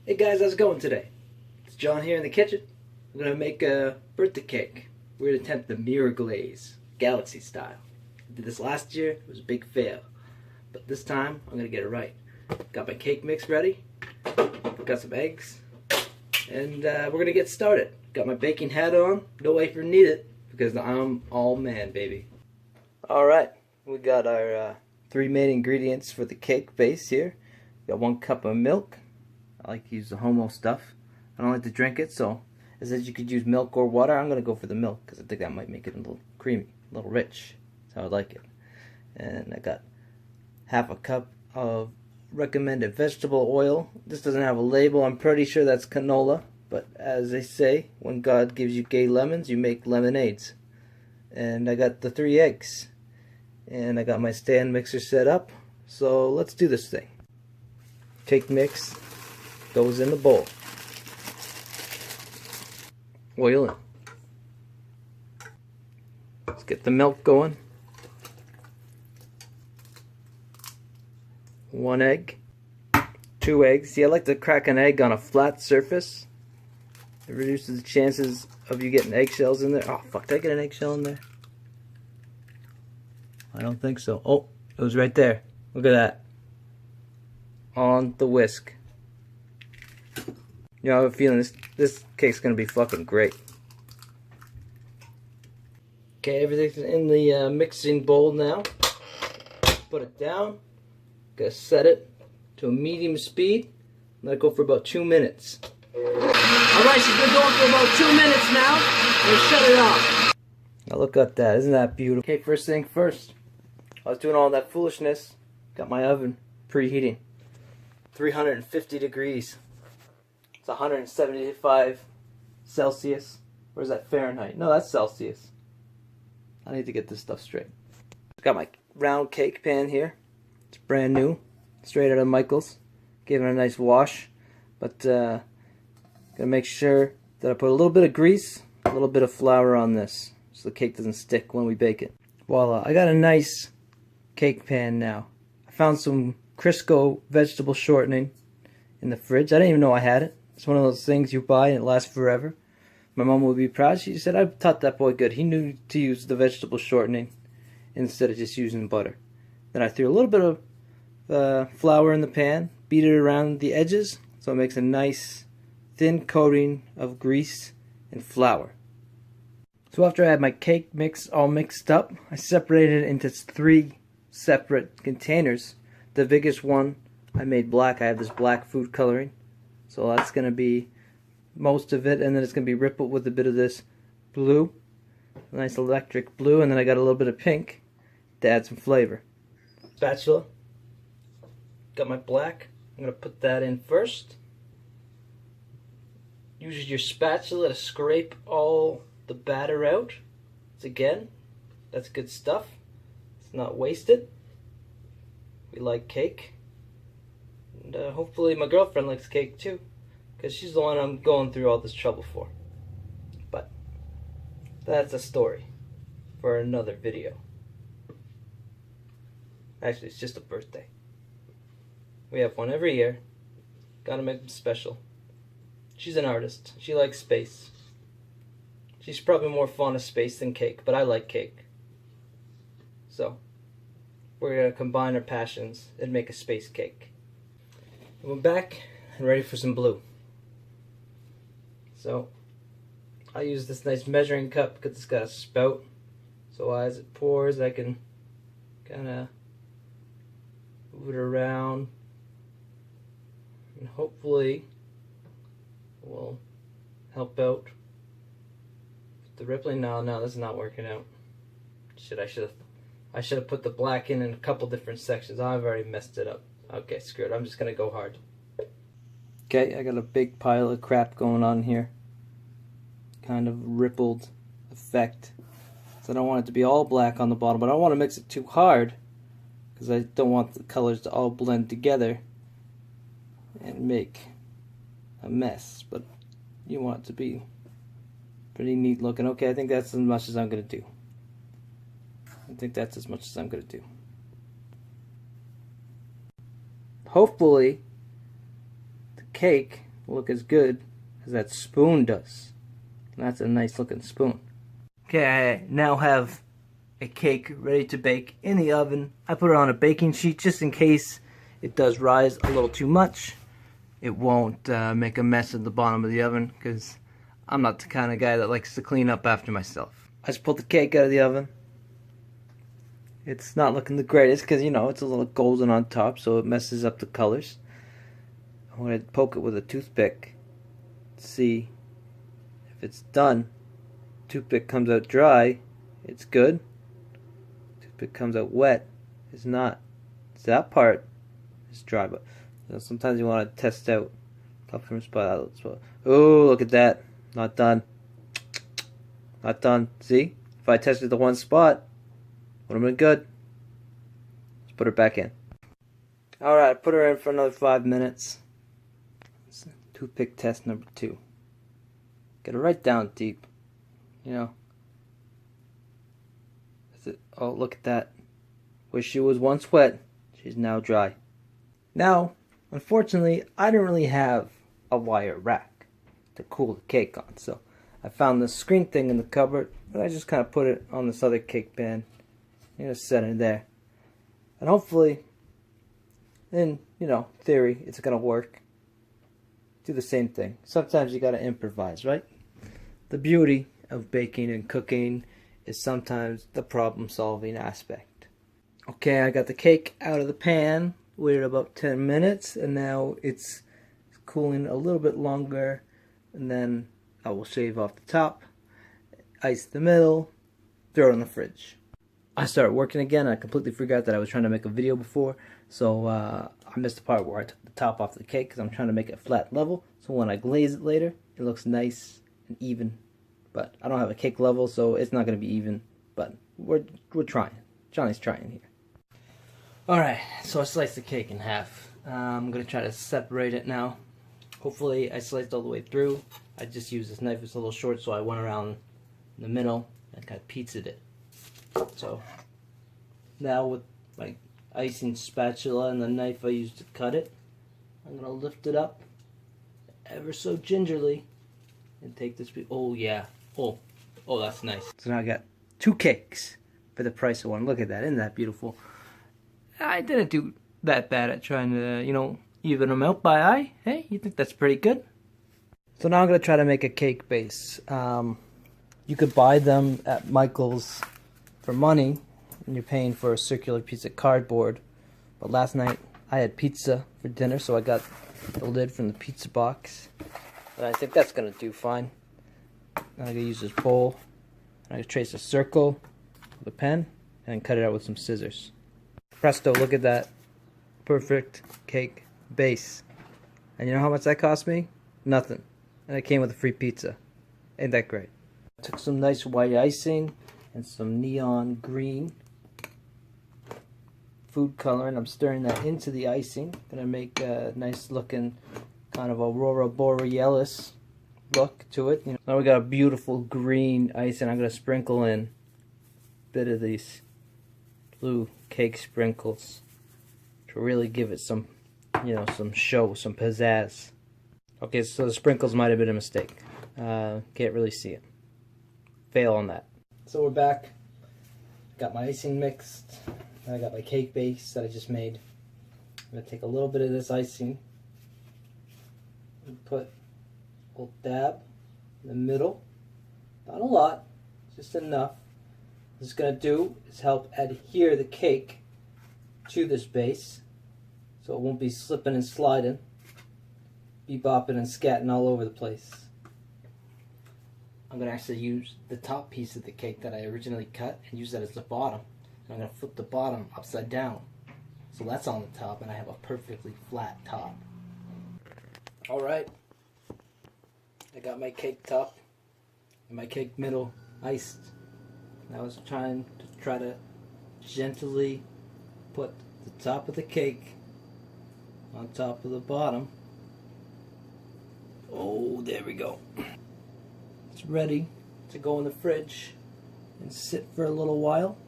Hey guys, how's it going today? It's John here in the kitchen. We're gonna make a birthday cake. We're gonna attempt the mirror glaze, galaxy style. I did this last year, it was a big fail. But this time, I'm gonna get it right. Got my cake mix ready, got some eggs, and we're gonna get started. Got my baking hat on, no apron needed, because I'm all man, baby. Alright, we got our 3 main ingredients for the cake base here. Got 1 cup of milk. I like to use the Homo stuff. I don't like to drink it, so it says you could use milk or water. I'm going to go for the milk because I think that might make it a little creamy, a little rich. That's how I like it. And I got half a cup of recommended vegetable oil. This doesn't have a label. I'm pretty sure that's canola. But as they say, when God gives you gay lemons, you make lemonades. And I got the 3 eggs. And I got my stand mixer set up. So let's do this thing. Cake mix goes in the bowl. Oil in. Let's get the milk going. 1 egg. 2 eggs. See, I like to crack an egg on a flat surface. It reduces the chances of you getting eggshells in there. Oh, fuck, did I get an eggshell in there? I don't think so. Oh, it was right there. Look at that. On the whisk. You know, I have a feeling this cake's gonna be fucking great. Okay, everything's in the mixing bowl now. Put it down. Gotta set it to a medium speed. Let it go for about 2 minutes. Alright, she's been going for about 2 minutes now. And shut it off. Now look at that, isn't that beautiful? Okay, first thing first. I was doing all that foolishness. Got my oven preheating. 350 degrees. It's 175 Celsius. Or is that Fahrenheit? No, that's Celsius. I need to get this stuff straight. Got my round cake pan here. It's brand new. Straight out of Michael's. Gave it a nice wash. But gotta make sure that I put a little bit of grease, a little bit of flour on this, so the cake doesn't stick when we bake it. Voila, I got a nice cake pan now. I found some Crisco vegetable shortening in the fridge. I didn't even know I had it. It's one of those things you buy and it lasts forever. My mom would be proud. She said, I taught that boy good. He knew to use the vegetable shortening instead of just using butter. Then I threw a little bit of flour in the pan, beat it around the edges so it makes a nice thin coating of grease and flour. So after I had my cake mix all mixed up, I separated it into 3 separate containers. The biggest one I made black. I have this black food coloring. So that's going to be most of it, and then it's going to be rippled with a bit of this blue. A nice electric blue, and then I got a little bit of pink to add some flavor. Spatula. Got my black. I'm going to put that in first. Use your spatula to scrape all the batter out. Again, that's good stuff. It's not wasted. We like cake. And hopefully my girlfriend likes cake too, because she's the one I'm going through all this trouble for. But that's a story for another video. Actually, it's just a birthday. We have one every year. Gotta make them special. She's an artist. She likes space. She's probably more fond of space than cake, but I like cake. So, we're going to combine our passions and make a space cake. We're back and ready for some blue. So, I use this nice measuring cup because it's got a spout. So as it pours, I can kind of move it around. And hopefully, will help out with the rippling. No, this is not working out. Shit, I should have put the black in a couple different sections. I've already messed it up. Okay, screw it. I'm just gonna go hard. Okay, I got a big pile of crap going on here. Kind of rippled effect. So I don't want it to be all black on the bottom, but I don't want to mix it too hard because I don't want the colors to all blend together and make a mess. But you want it to be pretty neat looking. Okay, I think that's as much as I'm gonna do. Hopefully the cake look as good as that spoon does. That's a nice looking spoon. Okay, I now have a cake ready to bake in the oven. I put it on a baking sheet just in case it does rise a little too much. It won't make a mess at the bottom of the oven, because I'm not the kind of guy that likes to clean up after myself. I just pulled the cake out of the oven. It's not looking the greatest because, you know, it's a little golden on top, so it messes up the colors. I'm going to poke it with a toothpick to see if it's done. Toothpick comes out dry, it's good. Toothpick comes out wet, it's not. So that part is dry, but you know, sometimes you want to test out a couple different spots. Oh, look at that. Not done. Not done. See? If I tested the one spot, would have been good. Let's put her back in. Alright, put her in for another 5 minutes. Toothpick test number 2. Get her right down deep. You know. Oh, look at that. Where she was once wet, she's now dry. Now, unfortunately, I didn't really have a wire rack to cool the cake on, so I found this screen thing in the cupboard, and I just kind of put it on this other cake pan. You know, set it there. And hopefully, in, you know, theory, it's going to work. Do the same thing. Sometimes you got to improvise, right? The beauty of baking and cooking is sometimes the problem-solving aspect. Okay, I got the cake out of the pan. Waited about 10 minutes, and now it's cooling a little bit longer, and then I will shave off the top, ice the middle, throw it in the fridge. I started working again. I completely forgot that I was trying to make a video before, so I missed the part where I took the top off the cake because I'm trying to make it flat level, so when I glaze it later, it looks nice and even. But I don't have a cake level, so it's not going to be even, but we're trying. Johnny's trying here. Alright, so I sliced the cake in half. I'm going to try to separate it now. Hopefully I sliced all the way through. I just used this knife, it's a little short, so I went around in the middle and kind of pizzaed it. So now with my icing spatula and the knife I used to cut it, I'm going to lift it up ever so gingerly and take this piece. Oh yeah, oh that's nice. So now I got 2 cakes for the price of one. Look at that, isn't that beautiful? I didn't do that bad at trying to, you know, even them out by eye. Hey, you think that's pretty good? So now I'm going to try to make a cake base. You could buy them at Michael's for money, and you're paying for a circular piece of cardboard. But last night I had pizza for dinner, so I got the lid from the pizza box. And I think that's going to do fine. I'm going to use this bowl. I'm going to trace a circle with a pen and cut it out with some scissors. Presto, look at that. Perfect cake base. And you know how much that cost me? Nothing. And it came with a free pizza. Ain't that great? I took some nice white icing and some neon green food coloring. I'm stirring that into the icing. Gonna make a nice looking kind of aurora borealis look to it. You know, now we got a beautiful green icing. I'm gonna sprinkle in a bit of these blue cake sprinkles to really give it some, you know, some show, some pizzazz. Okay, so the sprinkles might have been a mistake. Can't really see it. Fail on that. So we're back. Got my icing mixed. I got my cake base that I just made. I'm gonna take a little bit of this icing and put a little dab in the middle. Not a lot, just enough. What it's going to do is help adhere the cake to this base so it won't be slipping and sliding, be bopping and scatting all over the place. I'm going to actually use the top piece of the cake that I originally cut and use that as the bottom. And I'm going to flip the bottom upside down so that's on the top and I have a perfectly flat top. Alright, I got my cake top and my cake middle iced. I was trying to gently put the top of the cake on top of the bottom. Oh, there we go. It's ready to go in the fridge and sit for a little while.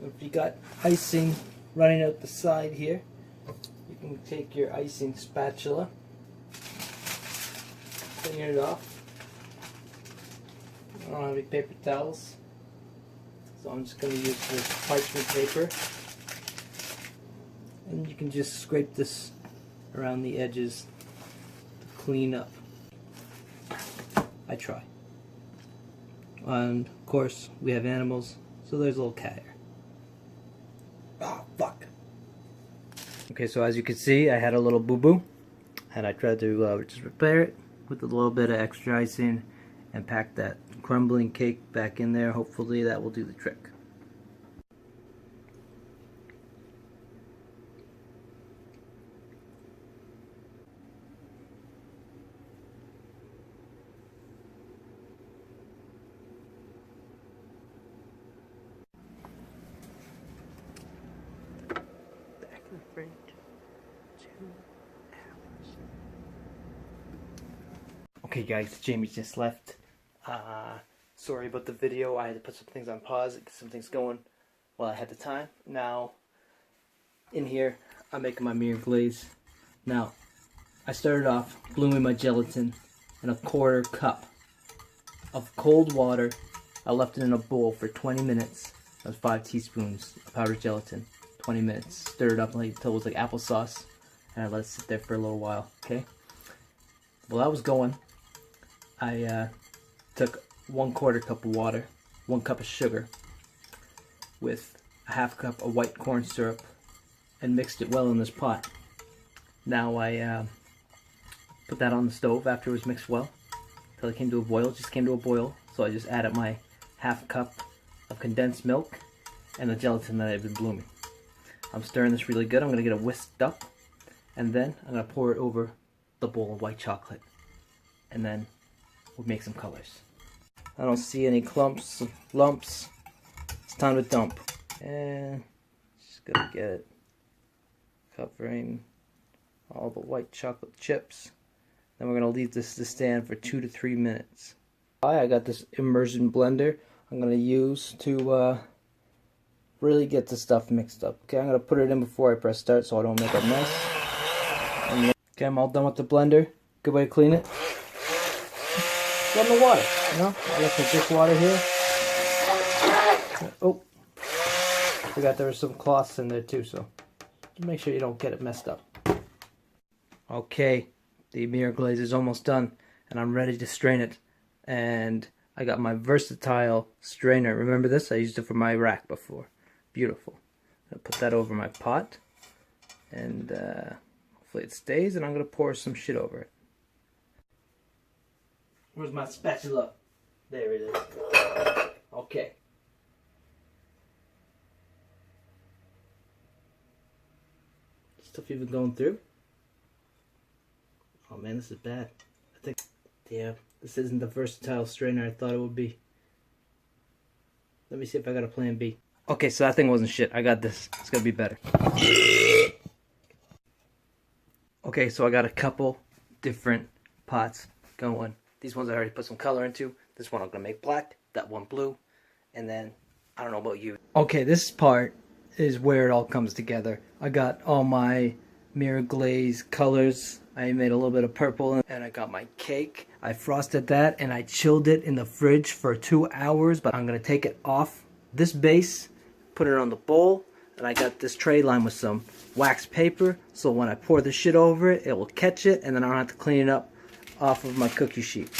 If you got icing running out the side here, you can take your icing spatula cleaning it off. I don't have any paper towels, so I'm just going to use this parchment paper. And you can just scrape this around the edges to clean up. I try. And of course, we have animals, so there's a little cat here. Oh, fuck. Okay, so as you can see, I had a little boo-boo, and I tried to just repair it with a little bit of extra icing and pack that crumbling cake back in there. Hopefully that will do the trick. Back in the fridge. 2 hours. Okay guys, Jamie just left. Sorry about the video. I had to put some things on pause, get some things going while I had the time. Now, in here, I'm making my mirror glaze. Now, I started off blooming my gelatin in a 1/4 cup of cold water. I left it in a bowl for 20 minutes. That was 5 teaspoons of powdered gelatin. 20 minutes. Stirred it up until it was like applesauce. And I let it sit there for a little while. Okay? While that was going, I took 1/4 cup of water, 1 cup of sugar, with a 1/2 cup of white corn syrup, and mixed it well in this pot. Now I put that on the stove after it was mixed well, until it came to a boil. It just came to a boil, so I just added my 1/2 cup of condensed milk and the gelatin that I've been blooming. I'm stirring this really good. I'm going to get it whisked up, and then I'm going to pour it over the bowl of white chocolate, and then we'll make some colors. I don't see any clumps, lumps. It's time to dump. And just gonna get it covering all the white chocolate chips. Then we're gonna leave this to stand for 2 to 3 minutes. I got this immersion blender I'm gonna use to really get the stuff mixed up. Okay, I'm gonna put it in before I press start so I don't make a mess. And okay, I'm all done with the blender. Good way to clean it. Run the water, you know? I got some dishwater here. Oh, forgot there were some cloths in there too, so make sure you don't get it messed up. Okay, the mirror glaze is almost done, and I'm ready to strain it. And I got my versatile strainer. Remember this? I used it for my rack before. Beautiful. I'm gonna put that over my pot, and hopefully it stays. And I'm gonna pour some shit over it. Where's my spatula? There it is. Okay. Stuff even going through? Oh man, this is bad. I think, damn, this isn't the versatile strainer I thought it would be. Let me see if I got a plan B. Okay, so that thing wasn't shit. I got this. It's gonna be better. Okay, so I got a couple different pots going. These ones I already put some color into. This one I'm going to make black. That one blue. And then, I don't know about you. Okay, this part is where it all comes together. I got all my mirror glaze colors. I made a little bit of purple. And I got my cake. I frosted that and I chilled it in the fridge for 2 hours. But I'm going to take it off this base, put it on the bowl. And I got this tray lined with some wax paper. So when I pour the shit over it, it will catch it. And then I don't have to clean it up off of my cookie sheet.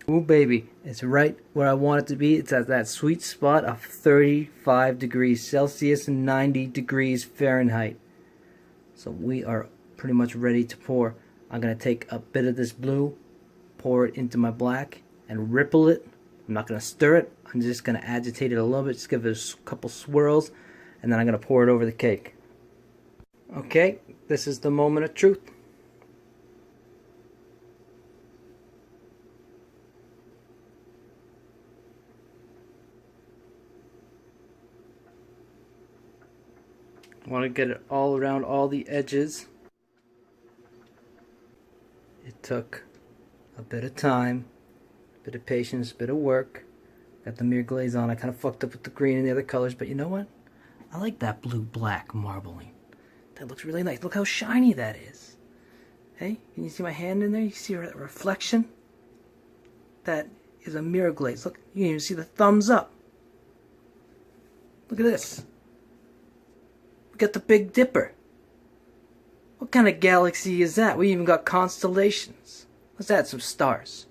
Ooh baby, it's right where I want it to be. It's at that sweet spot of 35 degrees Celsius and 90 degrees Fahrenheit. So we are pretty much ready to pour. I'm going to take a bit of this blue, pour it into my black, and ripple it. I'm not going to stir it. I'm just going to agitate it a little bit, just give it a couple swirls, and then I'm going to pour it over the cake. Okay, this is the moment of truth. I want to get it all around all the edges. It took a bit of time, a bit of patience, a bit of work. Got the mirror glaze on. I kind of fucked up with the green and the other colors, but you know what? I like that blue-black marbling. That looks really nice. Look how shiny that is. Hey, can you see my hand in there? You see that reflection? that is a mirror glaze. Look, you can even see the thumbs up. Look at this. We got the Big Dipper. What kind of galaxy is that? We even got constellations. Let's add some stars.